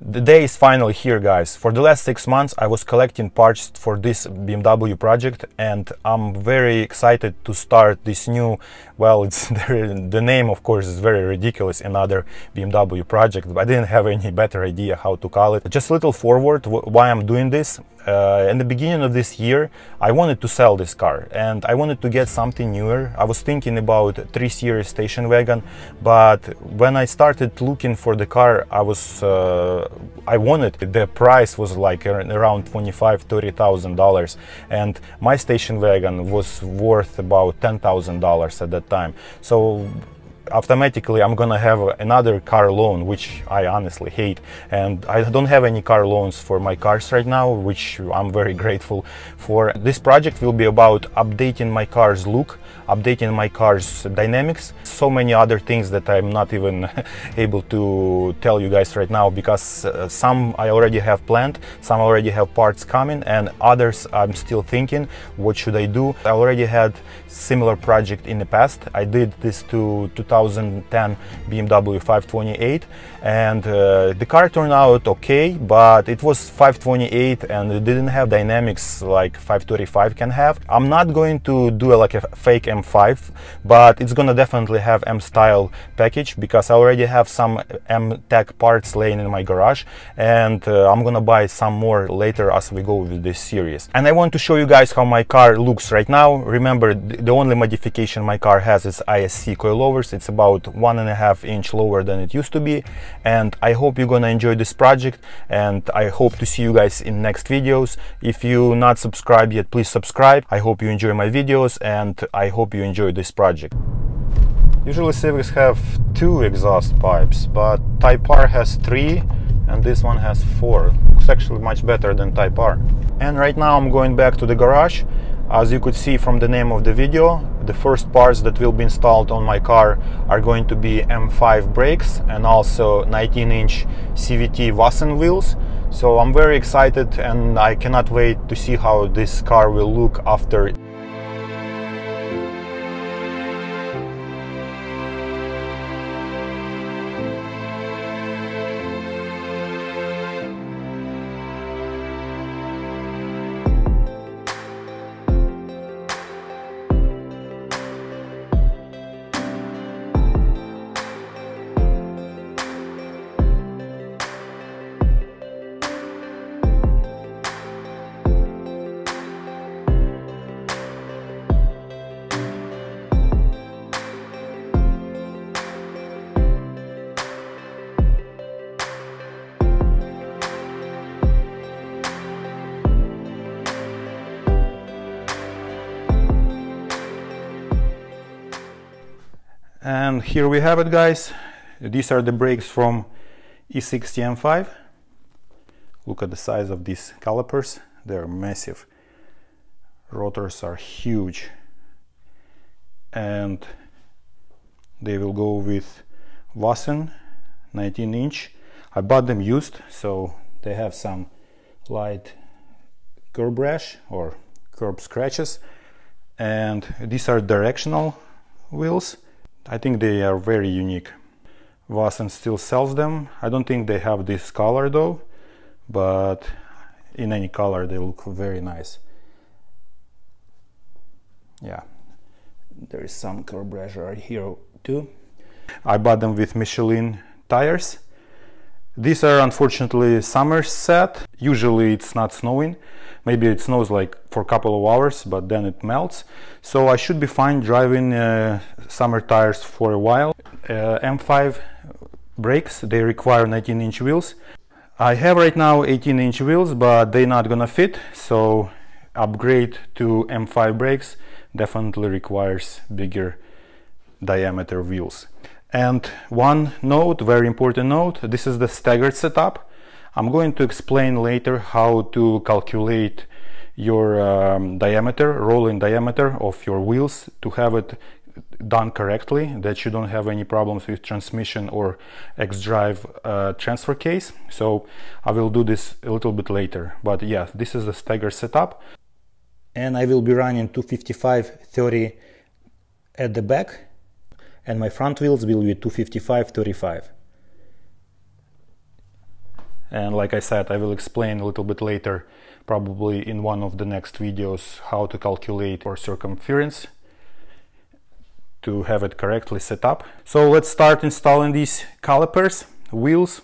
The day is finally here, guys. For the last 6 months I was collecting parts for this BMW project, and I'm very excited to start this new, well, it's the name of course is very ridiculous, Another BMW Project, but I didn't have any better idea how to call it. Just a little forward why I'm doing this. In the beginning of this year I wanted to sell this car and I wanted to get something newer. I was thinking about 3 Series station wagon, but when I started looking for the car, I wanted, the price was like around $25,000-$30,000, and my station wagon was worth about $10,000 at that time. So automatically I'm gonna have another car loan, which I honestly hate, and I don't have any car loans for my cars right now, which I'm very grateful for. This project will be about updating my car's look, updating my car's dynamics, so many other things that I'm not even able to tell you guys right now, because some I already have planned, some already have parts coming, and others I'm still thinking what should I do. I already had similar project in the past. I did this to 2010 BMW 528, and the car turned out okay, but it was 528 and it didn't have dynamics like 535 can have. I'm not going to do like a fake M5, but it's gonna definitely have M-style package, because I already have some M-Tech parts laying in my garage, and I'm gonna buy some more later as we go with this series. And I want to show you guys how my car looks right now. Remember, the only modification my car has is ISC coilovers. It's about 1.5 inch lower than it used to be, and I hope you're gonna enjoy this project, and I hope to see you guys in next videos. If you're not subscribed yet, please subscribe. I hope you enjoy my videos, and I hope you enjoy this project. Usually Civics have 2 exhaust pipes, but Type R has 3 and this one has 4. It's actually much better than Type R. And right now I'm going back to the garage. As you could see from the name of the video, the first parts that will be installed on my car are going to be M5 brakes and also 19-inch CVT Vossen wheels. So I'm very excited, and I cannot wait to see how this car will look after. And here we have it, guys. These are the brakes from E60 M5. Look at the size of these calipers. They're massive. Rotors are huge. And they will go with Vossen 19-inch. I bought them used, so they have some light curb rash or curb scratches. And these are directional wheels. I think they are very unique. Vossen still sells them. I don't think they have this color though, but in any color they look very nice. Yeah, there is some curb rash right here too. I bought them with Michelin tires. These are unfortunately summer set. Usually it's not snowing. Maybe it snows like for a couple of hours, but then it melts. So I should be fine driving summer tires for a while. M5 brakes, they require 19-inch wheels. I have right now 18-inch wheels, but they're not gonna fit. So upgrade to M5 brakes definitely requires bigger diameter wheels. And one note, very important note, this is the staggered setup. I'm going to explain later how to calculate your diameter, rolling diameter of your wheels, to have it done correctly, that you don't have any problems with transmission or X-drive transfer case. So I will do this a little bit later, but yeah, this is the staggered setup. And I will be running 255/30 at the back, and my front wheels will be 255/35. And like I said, I will explain a little bit later, probably in one of the next videos, how to calculate for circumference to have it correctly set up. So let's start installing these calipers, wheels.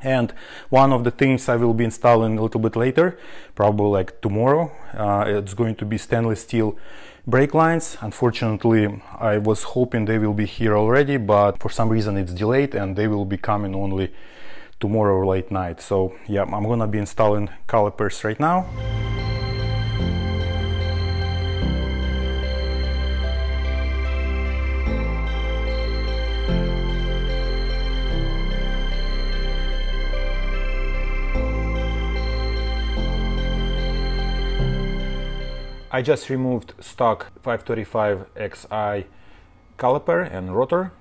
And one of the things I will be installing a little bit later, probably like tomorrow, it's going to be stainless steel brake lines. Unfortunately, I was hoping they will be here already, but for some reason it's delayed and they will be coming only tomorrow late night. So yeah, I'm gonna be installing calipers right now. I just removed stock 535xi caliper and rotor,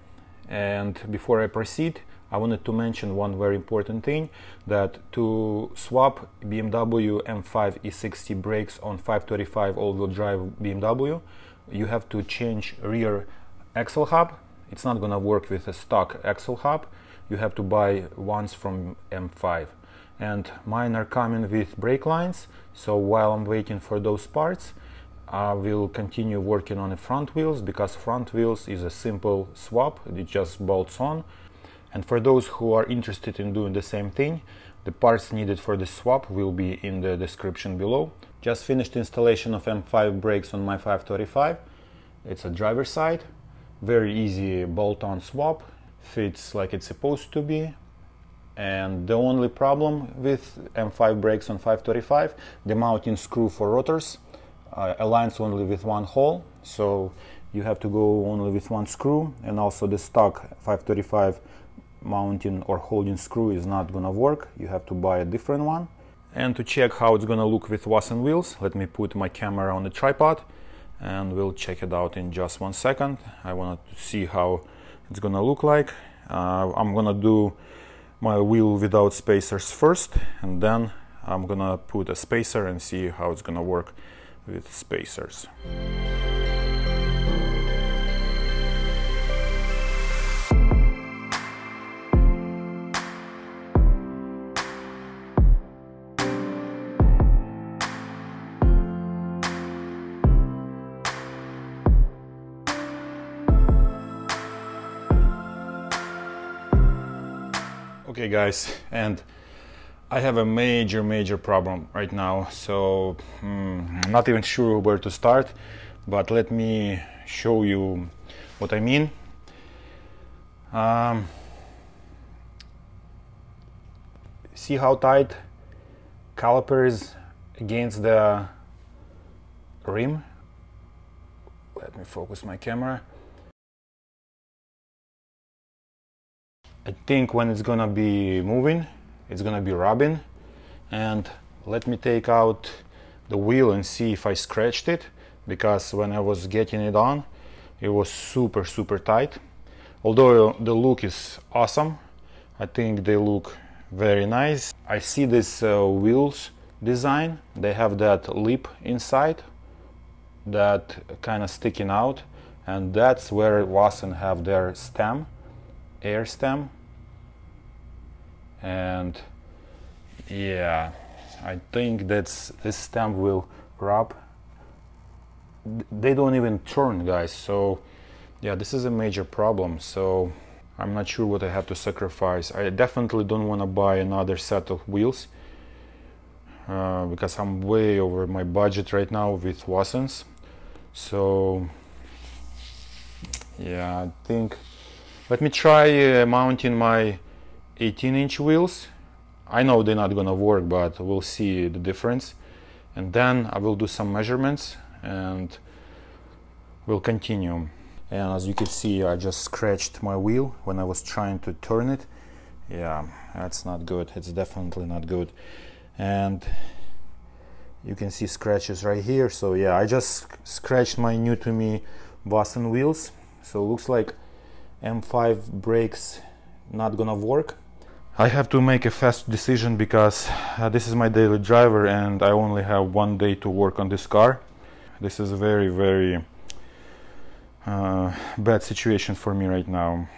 and before I proceed, I wanted to mention one very important thing, that to swap BMW M5 E60 brakes on 535 all-wheel drive BMW, you have to change rear axle hub. It's not gonna work with a stock axle hub. You have to buy ones from M5. And mine are coming with brake lines, so while I'm waiting for those parts, I will continue working on the front wheels, because front wheels is a simple swap, it just bolts on. And for those who are interested in doing the same thing, the parts needed for the swap will be in the description below. Just finished installation of M5 brakes on my 535. It's a driver side, very easy bolt-on swap, fits like it's supposed to be. And the only problem with M5 brakes on 535, the mounting screw for rotors aligns only with one hole, so you have to go only with one screw, and also the stock 535 mounting or holding screw is not gonna work. You have to buy a different one. And to check how it's gonna look with Vossen wheels, let me put my camera on the tripod and we'll check it out in just 1 second. I wanted to see how it's gonna look like. I'm gonna do my wheel without spacers first, and then I'm gonna put a spacer and see how it's gonna work with spacers. Okay guys, and I have a major problem right now, so I'm not even sure where to start, but let me show you what I mean. See how tight caliper is against the rim? Let me focus my camera. I think when it's gonna be moving, it's gonna be rubbing. And let me take out the wheel and see if I scratched it, because when I was getting it on, it was super tight. Although the look is awesome, I think they look very nice. I see this wheels design, they have that lip inside that kind of sticking out, and that's where Vossen have their stem, air stem. And yeah, I think this stem will rub. They don't even turn, guys, so yeah, this is a major problem. So I'm not sure what I have to sacrifice. I definitely don't want to buy another set of wheels, because I'm way over my budget right now with Vossens. So yeah, I think let me try mounting my 18-inch wheels. I know they're not gonna work, but we'll see the difference, and then I will do some measurements and we'll continue. And as you can see, I just scratched my wheel when I was trying to turn it. Yeah, that's not good. It's definitely not good. And you can see scratches right here. So yeah, I just scratched my new to me Vossen wheels. So it looks like M5 brakes not gonna work. I have to make a fast decision, because this is my daily driver and I only have 1 day to work on this car. This is a very bad situation for me right now.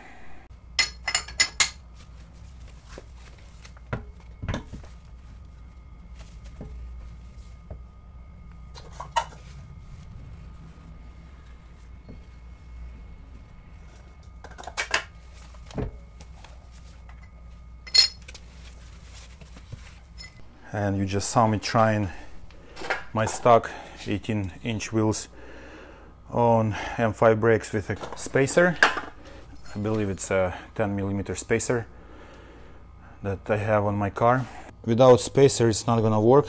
and you just saw me trying my stock 18-inch wheels on M5 brakes with a spacer. I believe it's a 10mm spacer that I have on my car. Without spacer it's not gonna work.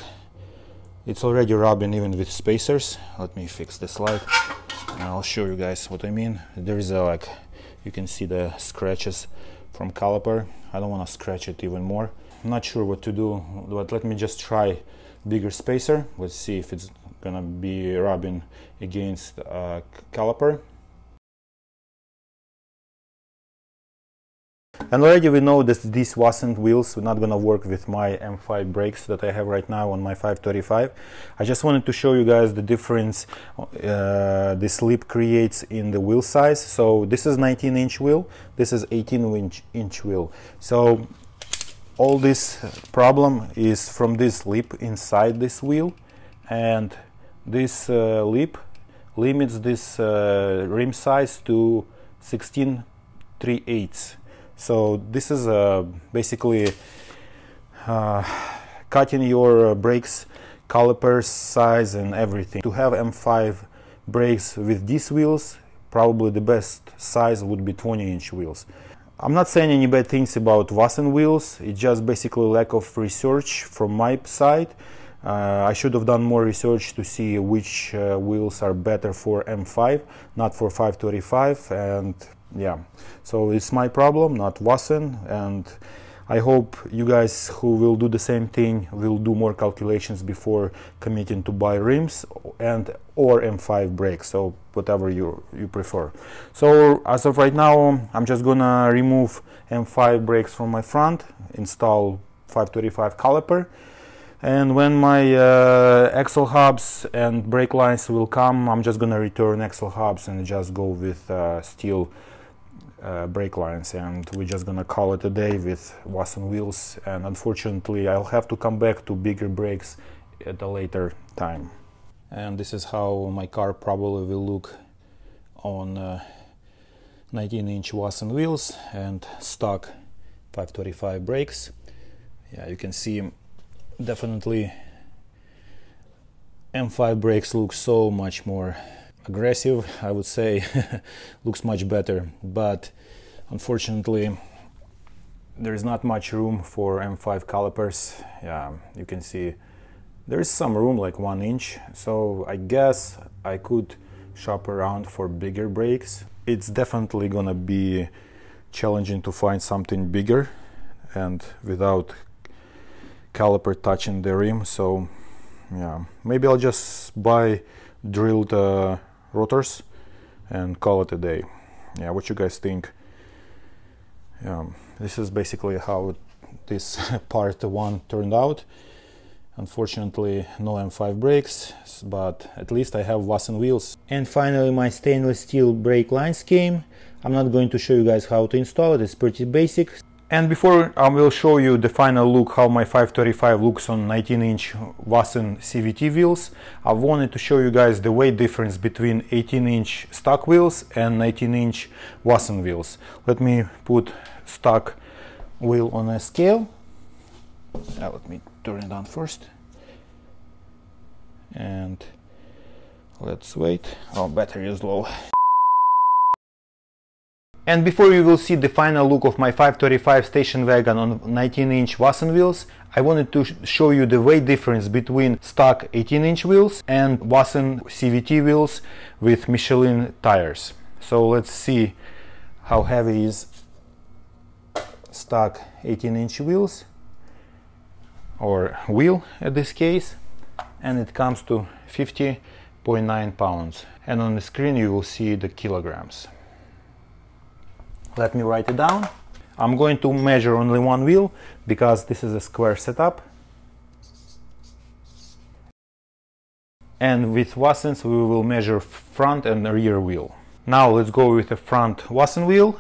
It's already rubbing even with spacers. Let me fix this light and I'll show you guys what I mean. There is a, like, you can see the scratches from caliper. I don't want to scratch it even more. I'm not sure what to do, but let me just try bigger spacer. Let's see if it's gonna be rubbing against caliper. And already we know that these Vossen wheels are not gonna work with my M5 brakes that I have right now on my 535. I just wanted to show you guys the difference this lip creates in the wheel size. So this is 19-inch wheel, this is 18-inch wheel. So all this problem is from this lip inside this wheel, and this lip limits this rim size to 16/3/8. So this is basically cutting your brakes caliper size and everything. To have M5 brakes with these wheels, probably the best size would be 20-inch wheels. I'm not saying any bad things about Vossen wheels, it's just basically lack of research from my side. I should have done more research to see which wheels are better for M5, not for 535, and yeah, so it's my problem, not Vossen, and I hope you guys who will do the same thing will do more calculations before committing to buy rims and or M5 brakes, so whatever you prefer. So as of right now, I'm just gonna remove M5 brakes from my front, install 535 caliper, and when my axle hubs and brake lines will come, I'm just gonna return axle hubs and just go with steel brake lines, and we're just gonna call it a day with Vossen wheels. And unfortunately I'll have to come back to bigger brakes at a later time. And this is how my car probably will look on 19-inch Vossen wheels and stock 535 brakes. Yeah, you can see definitely M5 brakes look so much more aggressive, I would say. Looks much better, but unfortunately there is not much room for M5 calipers. Yeah, you can see there is some room, like 1 inch, so I guess I could shop around for bigger brakes. It's definitely gonna be challenging to find something bigger and without caliper touching the rim, so yeah, maybe I'll just buy drilled rotors and call it a day. Yeah, what you guys think? This is basically how this part 1 turned out. Unfortunately no M5 brakes, but at least I have Vossen wheels. And finally my stainless steel brake lines came. I'm not going to show you guys how to install it, it's pretty basic. And before I will show you the final look how my 535 looks on 19-inch Vossen CVT wheels, I wanted to show you guys the weight difference between 18-inch stock wheels and 19-inch Vossen wheels. Let me put stock wheel on a scale. Let me turn it on first. And let's wait. Oh, battery is low. And before you will see the final look of my 535 station wagon on 19-inch Vossen wheels, I wanted to show you the weight difference between stock 18-inch wheels and Vossen CVT wheels with Michelin tires. So let's see how heavy is stock 18-inch wheels, or wheel at this case, and it comes to 50.9 pounds. And on the screen you will see the kilograms. Let me write it down. I'm going to measure only one wheel because this is a square setup. And with Vossens we will measure front and rear wheel. Now let's go with the front Vossen wheel.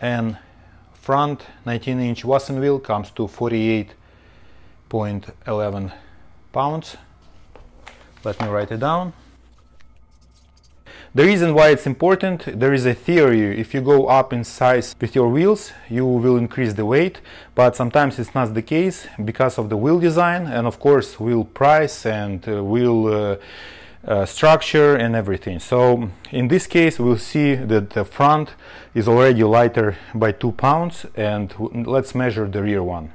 And front 19-inch Vossen wheel comes to 48.11 pounds. Let me write it down. The reason why it's important, there is a theory, if you go up in size with your wheels, you will increase the weight, but sometimes it's not the case because of the wheel design and of course wheel price and wheel structure and everything. So in this case we'll see that the front is already lighter by 2 pounds, and let's measure the rear one.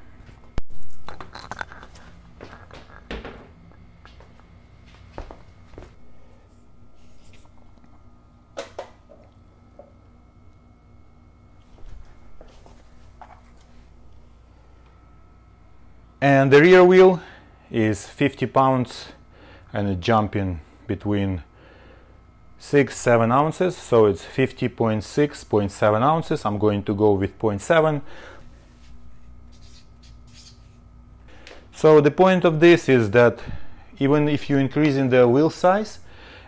And the rear wheel is 50 pounds and it's jumping between 6-7 ounces, so it's 50.6.7 ounces. I'm going to go with 0.7. So the point of this is that even if you increase in the wheel size,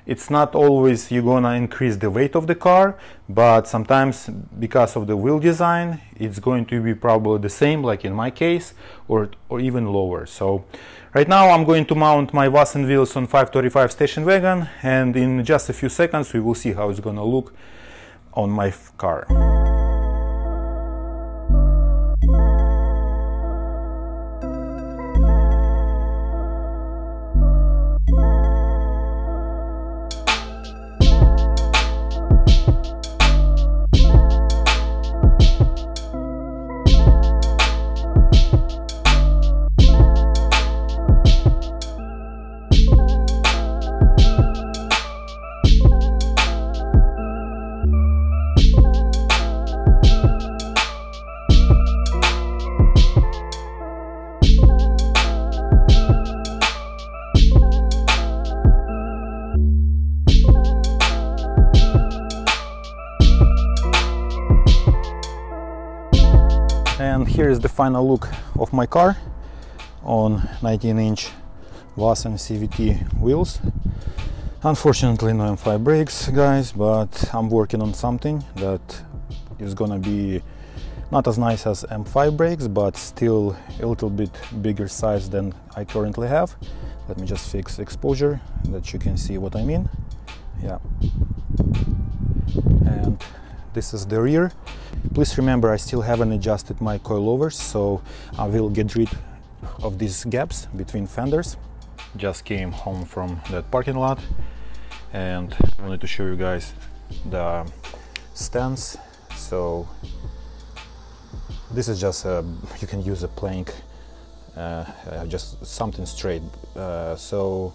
it's not always you're gonna increase the weight of the car, but sometimes because of the wheel design it's going to be probably the same, like in my case, or even lower. So right now I'm going to mount my Vossen wheels on 535 station wagon, and in just a few seconds we will see how it's gonna look on my car. And here is the final look of my car on 19-inch Vossen CVT wheels. Unfortunately no M5 brakes, guys, but I'm working on something that is gonna be not as nice as M5 brakes, but still a little bit bigger size than I currently have. Let me just fix exposure that you can see what I mean. Yeah. And this is the rear. Please remember, I still haven't adjusted my coilovers, so I will get rid of these gaps between fenders. Just came home from that parking lot and I wanted to show you guys the stance. So this is just you can use a plank, just something straight. So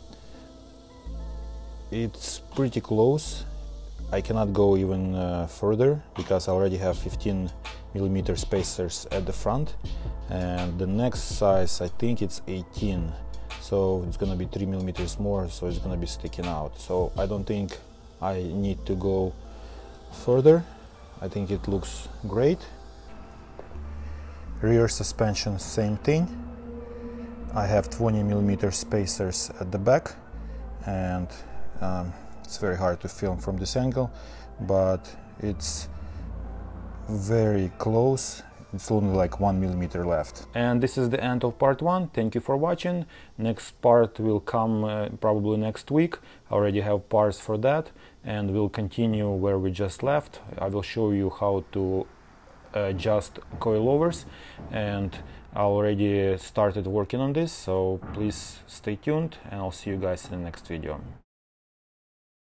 it's pretty close. I cannot go even further because I already have 15mm spacers at the front, and the next size I think it's 18, so it's gonna be 3mm more, so it's gonna be sticking out. So I don't think I need to go further. I think it looks great. Rear suspension, same thing. I have 20mm spacers at the back, and it's very hard to film from this angle, but it's very close. It's only like 1mm left. And this is the end of part 1. Thank you for watching. Next part will come probably next week. I already have parts for that, and we'll continue where we just left. I will show you how to adjust coilovers, and I already started working on this, so please stay tuned and I'll see you guys in the next video.